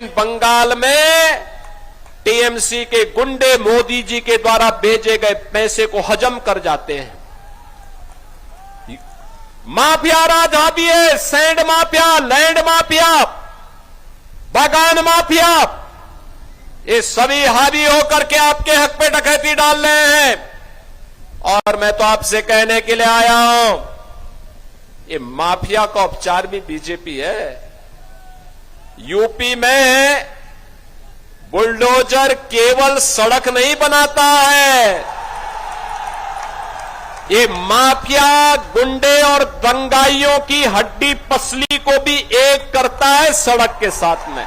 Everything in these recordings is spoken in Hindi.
बंगाल में टीएमसी के गुंडे मोदी जी के द्वारा भेजे गए पैसे को हजम कर जाते हैं। माफिया राज हावी है, सैंड माफिया, लैंड माफिया, बागान माफिया, ये सभी हावी होकर के आपके हक पे डकैती डाल रहे हैं। और मैं तो आपसे कहने के लिए आया हूं, ये माफिया का उपचार भी बीजेपी है। यूपी में बुलडोजर केवल सड़क नहीं बनाता है, ये माफिया, गुंडे और दंगाइयों की हड्डी पसली को भी एक करता है सड़क के साथ में।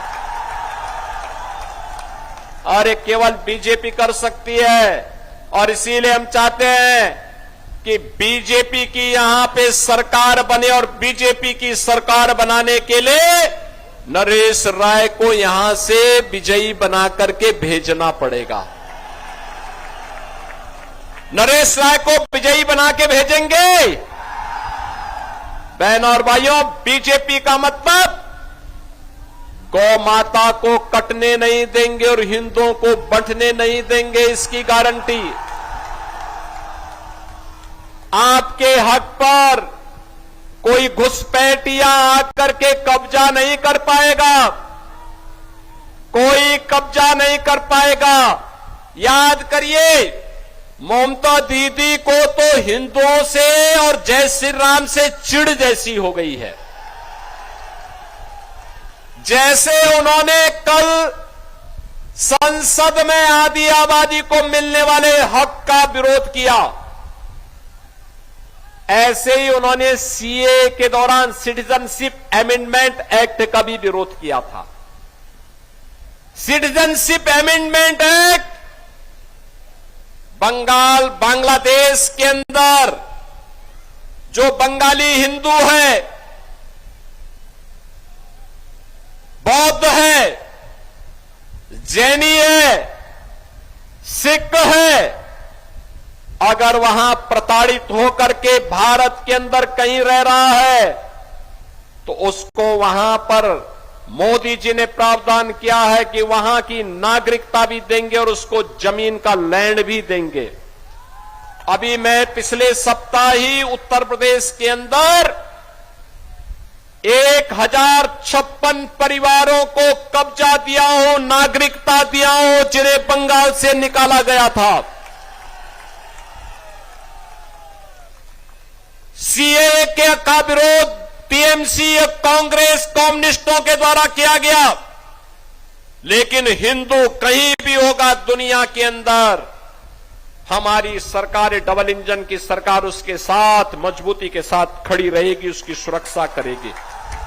और ये केवल बीजेपी कर सकती है। और इसीलिए हम चाहते हैं कि बीजेपी की यहां पे सरकार बने और बीजेपी की सरकार बनाने के लिए नरेश राय को यहां से विजयी बना करके भेजना पड़ेगा। नरेश राय को विजयी बना के भेजेंगे। बहनों और भाइयों, बीजेपी का मतलब गौ माता को कटने नहीं देंगे और हिंदुओं को बंटने नहीं देंगे, इसकी गारंटी। आपके हक पर कोई घुसपैठिया आकर के कब्जा नहीं कर पाएगा, कोई कब्जा नहीं कर पाएगा। याद करिए, ममता दीदी को तो हिंदुओं से और जय श्री राम से चिढ़ जैसी हो गई है। जैसे उन्होंने कल संसद में आदि आबादी को मिलने वाले हक का विरोध किया, ऐसे ही उन्होंने सीए के दौरान सिटीजनशिप अमेंडमेंट एक्ट का भी विरोध किया था। Citizenship amendment act Bengal, Bangladesh के अंदर जो बंगाली हिंदू है, बौद्ध है, जैनी है, सिख है, अगर वहां प्रताड़ित होकर के भारत के अंदर कहीं रह रहा है तो उसको वहां पर मोदी जी ने प्रावधान किया है कि वहां की नागरिकता भी देंगे और उसको जमीन का लैंड भी देंगे। अभी मैं पिछले सप्ताह ही उत्तर प्रदेश के अंदर 1056 परिवारों को कब्जा दिया हूं, नागरिकता दिया हूं, जिन्हें बंगाल से निकाला गया था। सीए का विरोध टीएमसी, कांग्रेस, कम्युनिस्टों के द्वारा किया गया, लेकिन हिंदू कहीं भी होगा दुनिया के अंदर, हमारी सरकार डबल इंजन की सरकार उसके साथ मजबूती के साथ खड़ी रहेगी, उसकी सुरक्षा करेगी।